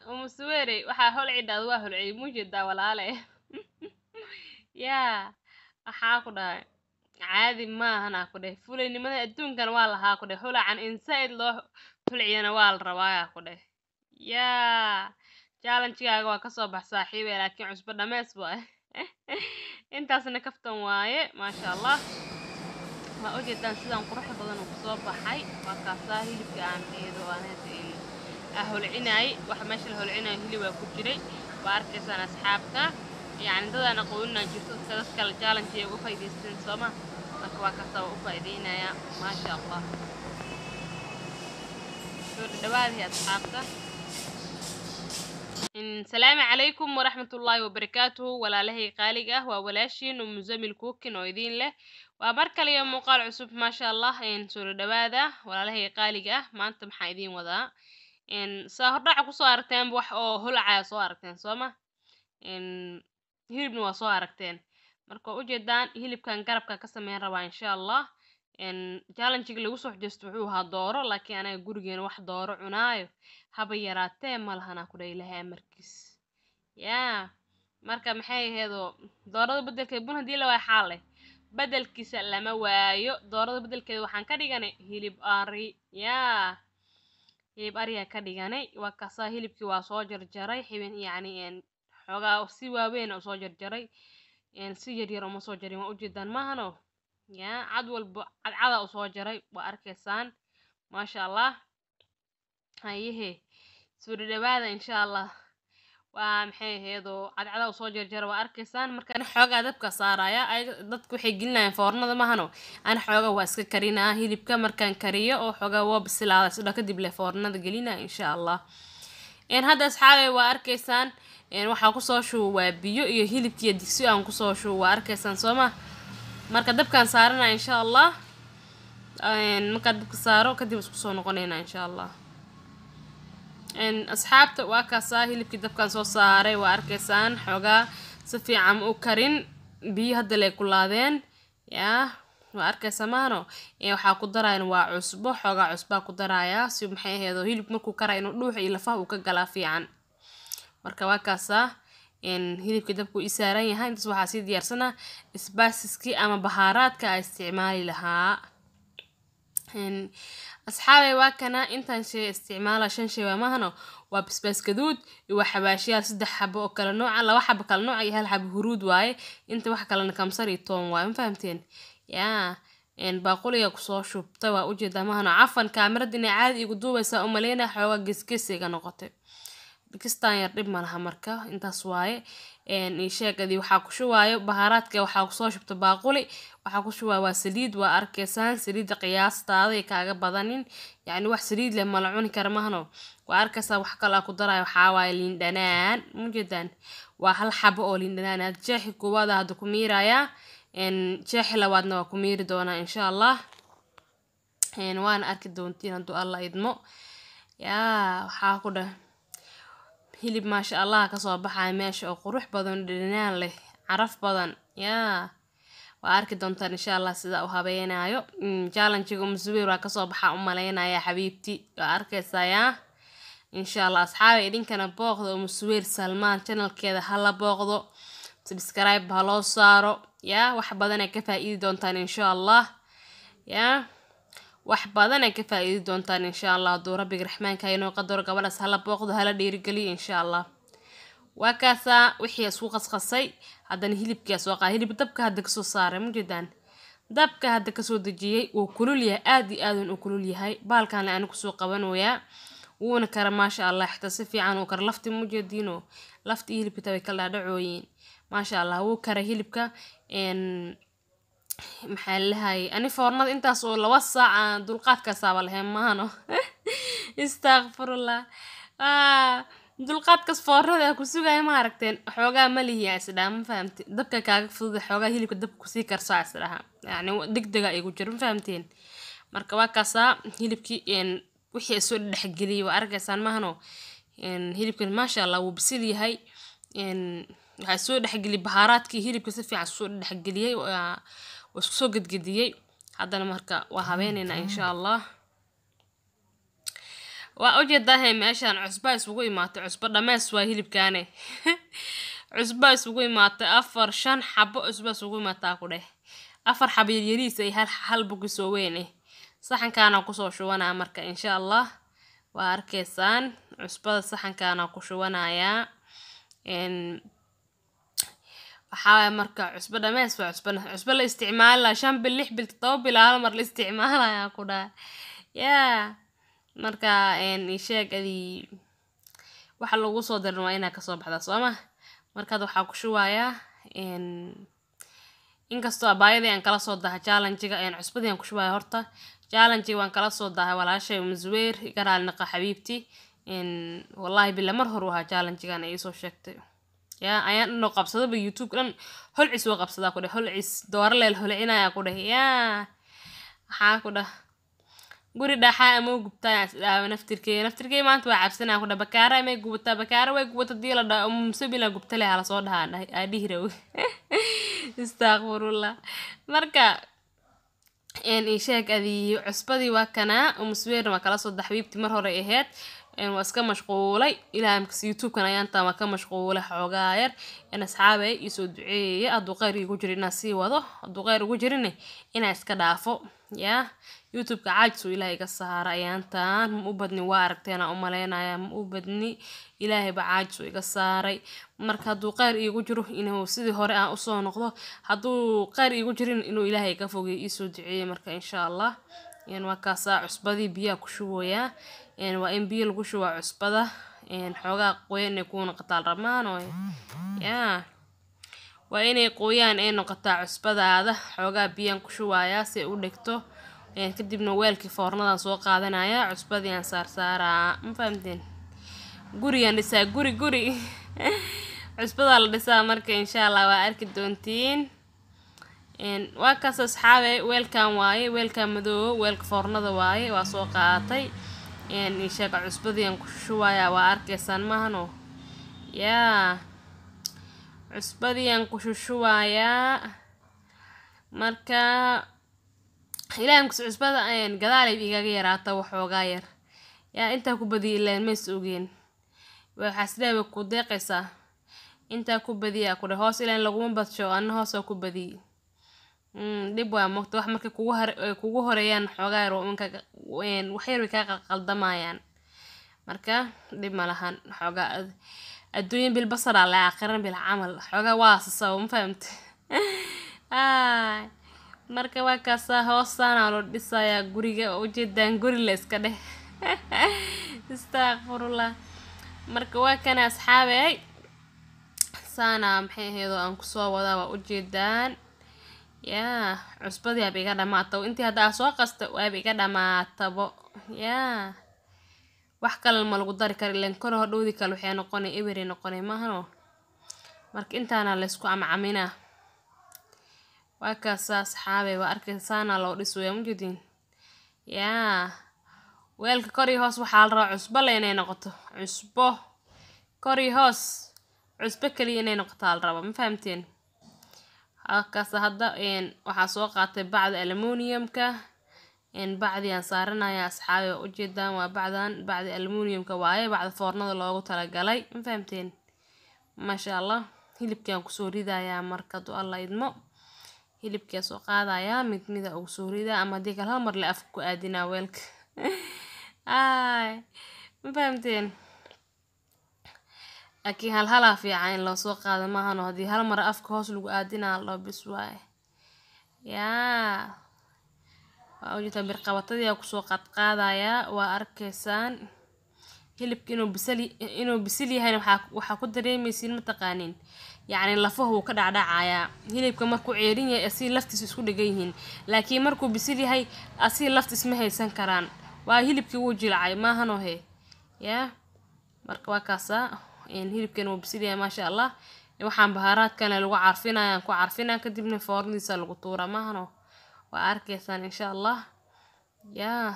ومسويري وحا هولعي داد waa holcay mujeedaa walaale yaa waxaa ku dhahay caadi maahan ku dhahay fulaynimada adduunkan waa lahaa ku dhahay holacan inside loo hulciyana waa la rabaa ku dhahay yaa challenge-gaaga waa kasoo bax saaxiibay laakiin cusbo dhameys waa intaasna kaftan waaye maasha allah waa ujeedaan sidaan quruxda badan uu soo baxay waa kaasaa hilibka aan eedo aan holcinay waxa meesha la holcinay hilib waa ku jiray waa arkaysaan asxaabta yani dadaan aqoonina jirto dadka kala challenge ugu faa'iideysteen sooma marka waa kaasaa u faa'iideynaya maasha allah soo dhawaadii asxaabta السلام عليكم ورحمة الله وبركاته ولا له قالقة وولاشين ومزمل كوكين ويدين له وبركة اليوم مقال عصب ما شاء الله إن سور دبادة ولا له قالقة ما أنتم حايدين وذا إن سهرنا عكو صارتين بوح أو هلعة صارتين صوما إن هيرب نوا صارتين مركو وجدان هيلب كان قرب كقسمين روا إن شاء الله إن جالن شكل وصح جستوعوها دورة لكن أنا جورجين واحد دورة عناية haba yaraatee malahana ku dhaylahay markiis yaa marka maxay heedo doorada bedelkeeda bun hadii la waa xaale bedelkiisa lama waayo doorada bedelkeeda waxaan ka dhiganay hilib ari yaa hilib ari ka dhiganay waa kaasa hilibkii waa soo jarjaray xibin yani xogaa si waaweyn oo soo jarjaray si yar yar oo ma soo jarin waa u jeedaan maahano yaa cad walba cadcada oo soo jaray waa arkaysaan maasha allah hayehe soo dhawaada insha allah waa maxay heedo cadcada soo jarjar waa arkaysaan markaan xoogaa dabka saaraya ay dadku waxay gelinayaan foornada mahano aan xoogaa waa iska karinaa hilibka markaan kariyo oo xoogaa waa bislaada sida kadib le foornada gelina insha allah hadda asxaabay waa arkaysaan waxaa ku soo shuubaa biyo iyo hilibkiyo digsi aan ku soo shuubaa waa arkaysaan sooma marka dabkaan saarana insha allah marka dabka saaro kadib isku soo noqonayna insha allah asxaabta waa kaasaa hilibkii dabkan soo saaray waa arkaysaan xoogaa si fiican u karin biyo hadda lay kulaadeen yaa waa arkaysaa maano waxaa ku darayaan waa cusbo xoogaa cusbaa ku darayaa si maxay aheedo hilib markuu karaa inuu dhuuxa iyo lafaha uu ka galaa fiican marka waa kaasaa hilibkii dabku ii saaran yahay intaas waxaa sii diyaarsanaa isbaasiskii ama bahaaraadka ay isticmaali lahaa asxaabay waa kana intaan shay isticmaala 5 shay waa mahano waa basbaas gaduud iyo xabaashiyaal 3 xabo oo kala nooc ah 2 xabo kala nooc iyo 1 xabo huruud waaye inta wax kala kamsar iyo toon waaye ma fahamteen yaa baaquliga ku soo shubtay waa u jeedaa mahano cafan kaamirada inay caadi igu duubaysa u maleena xooga gisgisiga noqotay kistaan yar dib malaha marka intaas waaye sheegadi waxaa ku shuwaayo bahaaraadka waxaa ku soo shubta baaquli waxaa ku shuwaa waa saliid waa arkaysaan saliida qiyaastaada ay kaaga badanin yani wax saliid leh mala cuni kara mahano waa arkaysaa wax kale ku darayo waxaa waaye liin dhanaan mujeedaan waa 1 xabo oo liin dhanaan jeexi koowaad hadda ku miiraya jeexi labaadna waa ku miiri doonaa insha allah waan arki doontiin hadduu alla idmo yaa waxaa ku dhah hilib maasha allah ka soo baxay meesha oo qurux badan dhinaan leh caraf badan yaa waa arki doontaan insha allah sida uu habeenayo challenge-ga Mzubir waa ka soo baxa u maleynaya xabiibti waa arkaysaa yaa insha allah asxaabay idinkana booqdo Mzubir Salman channel-keeda hala booqdo subscribe ha loo saaro yaa wax badan ay ka faa'iidi doontaan insha allah yaa wax badan ay ka faa'iidi doontaan insha allah doo rabbiga raxmaanka inoo qadar gabadhaas hala booqdo hala dhiirigeliyo insha allah waa kaasa wixii isku qasqasay haddana hilibkii soo qaad hilib dabka hadda ka soo saaray mujeedaan dabka hadda ka soo dajiyay uu kulul yahay aad iyo aad uu kulul yahay baalkan aan ku soo qabanooyaa wuuna kara maasha allah xita si fiican uu kar lafti mujeediino lafti hilibka tabay kala dhacooyin maasha allah wuu kara hilibka maxaa lahaay ani foornada intaas oo 2 saac dulqaadka saaba lahayn maahano astaghfirullah dulqaadkas foornada ku sugay ma aragteen xoogaa ma lihiya isdhaa ma fahamtay dabka kaaga fudud xoogaa hilibka dabka ku sii karsaa isdhaa yani degdega ay ku jiro ma fahamteen marka waa kaasa hilibkii wixii soo dhaxgeliyay waa arkaysaan maahano hilibkan maasha allah wuu bisil yahay waxa soo dhaxgeliyay bahaaraadkii hilibka si fiican soo dhaxgeliyay isku soo gadgadiyay haddana marka waa habeenayna insha allah waa u jeedahay meeshaan cusba isugu imaatay cusba dhameys waa hilibkaane cusba isugu imaatay 4-5 xabo cusba isugu imaataa ku dheh 4 xabo yariis ay hal bugis oo weyn saxankaana ku soo shubanaa marka insha Allah waa arkaysaan cusbada saxankaana ku shubanayaa waxaa marka cusba dhameys waa cusba la isticmaala 5 bil 6 bil 7 bil hal mar la isticmaalaya ku dhaa marka sheegadi waxa lagu soo darin waa inaa ka soo baxda Soomaa marka waxa ku shuwaaya inkastoo abaayadii aan kala soo daha challenge-ga cusbadii aan ku shuwaaya horta challenge waan kala soo daha walaashay Muzweer garaal naqa xabiibti wallahi bilaa mar hor waa challenge-gan ay soo sheegtay ayaan inoo qabsado YouTube dhan holcis oo qabsada ku dheh holcis door leel holcinaya ku dheh waxa ku dhah guri dhaxaa ama gubtaa naftirkee maanta waa cabsanaa ku dhah bakaara ama gubtaa bakaara way gubata diila dha sabila gubtale hala soo dhahaan adhiiraw astaghfirullah marka sheegadi cusbadii waa kana Muzweer ma kala soo daxbiibti mar hore aheyd waa iska mashquulay ilaamka YouTube-kan ayaan taa ka mashquulay xoogaa yar asxaabay isoo duceeyay aduu qeyr igu jirina sii wado aduu qeyr ugu jirina ina iska dhaafo YouTube-ka caajis ilaahay ka saara ayaan taan u badni waa aragteena u maleynaya u badni ilaahay ba caajis iga saaray marka aduu qeyr igu jiro inuu sidii hore aan u soo noqdo haduu qeyr igu jirin inuu ilaahay ka fogeeyo isoo duceeyay marka insha Allah waa kaasa cusbadii biyo ku shubooyaa waa in biyo lagu shubo cusbada xoogaa qoyan ku noqotaa ramaan oo waa inay qoyaan ay noqotaa cusbadaada xoogaa biyo ku shubaaya si u dhigto kadibna weelkii foornadan soo qaadanaya cusbadii aan saaraa ma fahamteen gurigan dhisaa guri cusbada la dhisaa marka insha Allah waa arki doontiin waa kaas asxaabay weelkan waaye weelkan madow weelka foornada waaye waa soo qaatay sheega cusbadii aan ku shubaaya waa arkaysaan maahano cusbadii aan ku shubaaya marka ilaamka cusbada gadaal ay igaga yaraata waxoogaa yar inta ku badiyo ilaan ma isogeen waxa sidaba ku deeqaysaa inta ku badiya ku hoos ilaan laguma badsho anna hoos ku badiyo dib waa moqto wax markay kugu horeeyaan xoogaa yar wax yar ka qaldamayaan marka dib ma lahan xoogaa adduun bil basar la aakhirana bil amal xoogaa waa sasaw ma fahamte marka waa kaasa hoosana loo dhisayaa guriga oo jeedaan guri la iska dheh astaghfirullah marka waa kana asxaabay saana maxay ahayd aan ku soo wadaa waa u jeedaan cusbadii iga dhamaatay intii hadda soo qasta waa iga dhamaatabo wax kale ma lagu dari karo ileen kor hodhoodi kale waxay noqonay ebery noqonay maahano marka intaana la isku amcamina waa kaas asxaabay waa arkaysaana loo dhisayaa mujidin weelka kor iyo hoos waxaa la rabaa cusbo inay noqoto cusbo kor iyo hoos cusbo kaliya inay noqoto la rabaa ma fahamteen halkaas hadda waxaa soo qaatay bacda aluminiumka bacdi aan saaranaya asxaabi u jeedaan waa bacda aluminiumka waaye bacda foornada loogu talagalay ma fahamteen ma sha Allah hilibkaan ku soo ridayaa marka duu Allah idmo hilibka soo qaadaya mid ugu soo ridaa ama hadii kale hal mar la afku aadina weelka ma fahamteen laakiin hal fiican in loo soo qaado maahano hadii hal mar afka hoos lagu aadina loo bis waaye waa u jeedaa birqabatadii ku soo qaadaya waa arkaysaan hilibka inuu bisil yahay waxa ku dareemaysiin ma taqaanin yacni lafuhu ka dhacdhacaya hilibka markuu ceerin yahay asii laftiisa isku dhagan yihiin laakiin markuu bisil yahay asii laftiisa ma haysan karaan waa hilibkii wuu jilcay maahano marka waa kaasa hilibkan wuu bisil yahay maasha Allah waxaan baharaadkan lagu carfinayaan ku carfinaa kadibna foornadiisa lagu tuura maahano waa arkaysaan insha Allah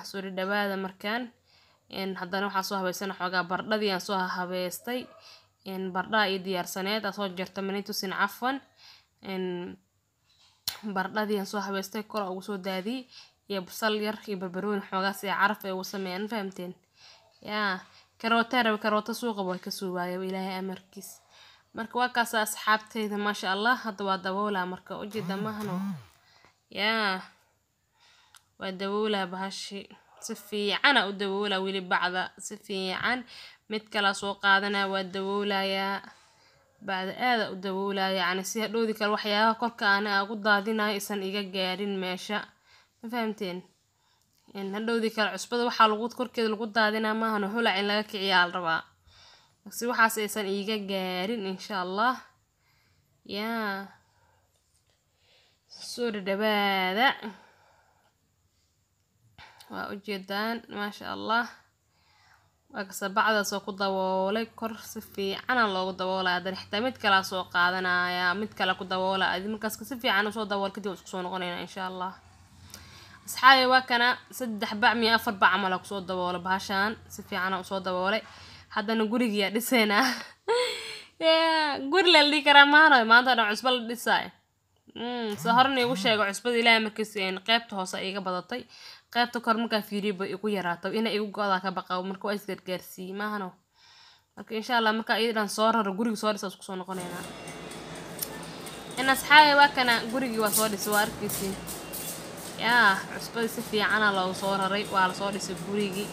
soo dhawaada markaan haddana waxaa soo habeysana xoogaa bardhadii aan soo habeystay bardhaa iyo diyaarsaneed soo jarta manitusin cafwan bardhadii aan soo habeystay kor ugu soo daadiyay iyo basal yar iyo barbarooni xoogaa si caraf ay ugu sameeyaan fahamteen يا كروتة وكروتة سوق وكسوبايا وإلهي أمركز marka waa kaas asxaabteyda ma sha Allah hadda waa daboolaa marka u jeeda mahano waa daboolaa bahashi si fiican u daboolaa wili bacda si fiican mid kala soo qaadanaa waa daboolayaa bacda aad u daboolaa yani si hadhoodi kale waxyaabaha korka aan ugu daadinayo isan iga gaarin meesha ma fahamteen in hadhoodi kale cusbada waxa lagu korkeeda lagu daadinaa mahano holac in laga kiciyaa rabaa si waxaas aysan iga gaarin insha Allah soo dhawaada waa u jeedaan ma sha Allah waa bacda soo ku daboolay kor si fiican loogu daboolaa dan xitaa mid kala soo qaadanaya mid kala ku daboolaa adii markaas si fiican soo dabool kadib isku soo noqonayna insha Allah asxaabi waa kana 3 bac mi 4 bac amal ku soo daboolay bahashan si fiican u soo daboolay haddana guriga dhisayna guri la dhigi karaa maanta dhan cusba la dhisay soo horna igu sheego cusbada Ilaahay markiis qaybta hoose iga badatay qaybta kor marka fiiriyo igu yaraato ina igu go'da ka baqaw marka waa isgargaarsi maahano marka insha Allah marka iidan soo raro guriga soo dhisa isku soo noqonayna in asxaabi waa kana guriga waa soo dhisay waa arkaysi cusbada si fiican loo soo raray waa la soo dhisay gurigi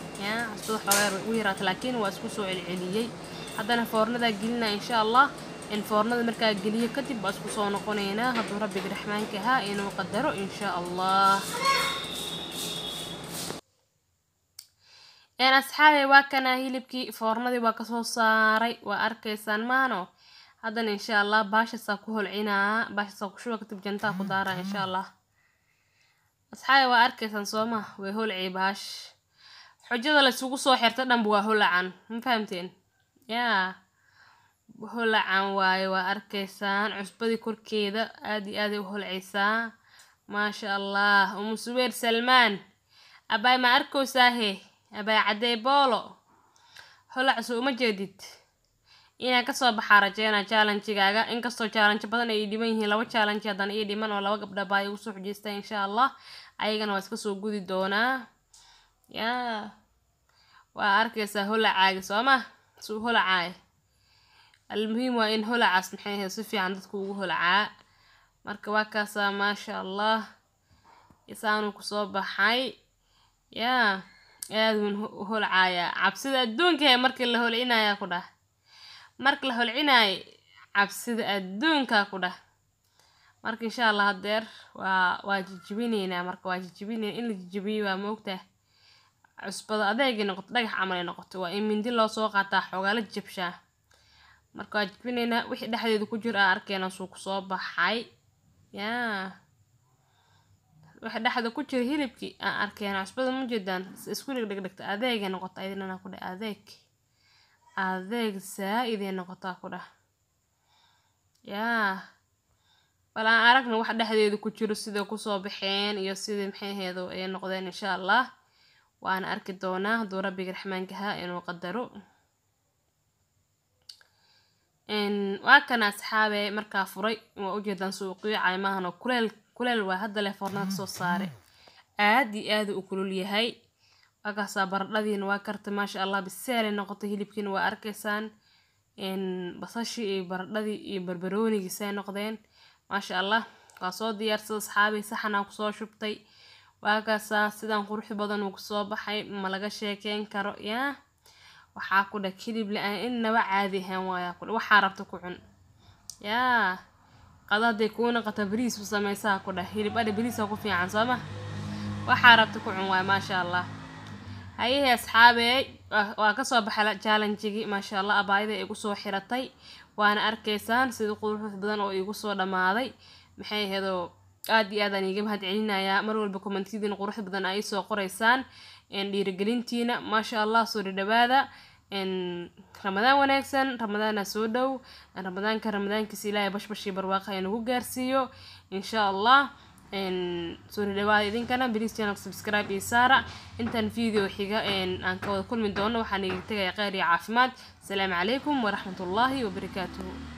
cusbada xogeer ugu yaraatay laakiin waa isku soo celceliyay haddana foornada gelina insha Allah in foornada marka geliyo kadib baa isku soo noqonayna hadduu Rabbiga Raxmaanka ha inuu qadaro insha Allah asxaabi waa kana hilibkii foornadii waa ka soo saaray waa arkaysaan maano haddana insha Allah baasha ku holcinaa baasha ku shuba kadib jantaa ku daara insha Allah asxaabi waa arkaysaan sooma way holcay baash xujada la isugu soo xirtay dhanba waa holacan ma fahamteen holacan waaye waa arkaysaan cusbadii korkeeda aad iyo aad u holcaysaa ma sha Allah Subeer Salmaan abay ma arkoosahe abay cadey boolo holac soo ma jeedid ina ka soo baxaa rajeena challenge-gaaga inkastoo challenge badan ay dhiman yihiin 2 challenge hadan ay dhiman oo 2 gabdha baa igu soo xujeystay insha Allah ayagana waa iska soo gudi doonaa waa arkaysaa holacaaga sooma soo holacaay almuhiim waa in holacaas maxay si fiican dadku ugu holacaa marka waa kaas ma sha Allah isaanu ku soo baxay aad u holacaaya cabsida adduunka markii la holcinaya ku dhah markii la holcinay cabsida adduunka ku dhah marka insha Allah hadeer waa jijibinayna marka waa jijibinayna in la jijibiyo waa moogtaa cusbada adeegay noqoto dhagax amal ay noqoto waa in mindi loo soo qaataa xogaa la jabshaa marka waa jijibinayna wixii dhexdeeda ku jira arkayna soo ku soo baxay waxa dhexda ku jira hilibkii aan arkayna cusbada ma jeedaan isku dhigdhigta adeegay noqoto ayadana ku dhah adeeg saaid ay noqoto ku dhah bal aan aragna wax dhexdeeda ku jiro sida ku soo baxeen iyo sida maxay heedo ay noqdeen insha Allah waan arki doonaa hadduu Rabbiga Raxmaanka ha inuu qadaro waa kana asxaabe markaa furay waa u jeedaan suuqii caymahana kuleel waa hadda le foornada soo saare aad iyo aad u kulul yahay akaasa baradhadiina waa karta ma sha Allah biseel noqotay hilibkiina waa arkaysaan basashi iyo baradhadii iyo barbaroonigi say noqdeen ma sha Allah waa soo diyaarsada asxaabi saxana ku soo shubtay waa kaasa sidaan qurux badan uu soo baxay ma laga sheekeyn karo waxaa ku dhag hilib la'aan inaba caadi ahaan waaya ku waxa rabta ku cun qadaday kuuna qata bariis u sameeysaa ku dhah hilib ari bariis ku fiican sooma waxa rabta ku cun waay ma sha Allah haye asxaabi waa ka soo baxay challenge-gii ma sha Allah abaayada igu soo xiratay waana arkaysaan sida qurux badan oo igu soo dhamaaday maxay heedo aad iyo aad aan iga mahad celinayaa mar walba comment-yadina qurux badan ay soo qoraysaan dhiirigelintiina ma sha Allah soo dhawaada Ramadaan wanaagsan Ramadaana soo dhow Ramadaankiisa Ilaahay bashbash iyo barwaaqo inagu gaarsiiyo insha Allah soo dhawaada idinkana please channel subscribe iyo saara intaan video xiga aan ka wada kulmi doono waxaan idin tagay khayr iyo caafimaad salaamu calaykum wa rahmatullaahi wa barakaatuh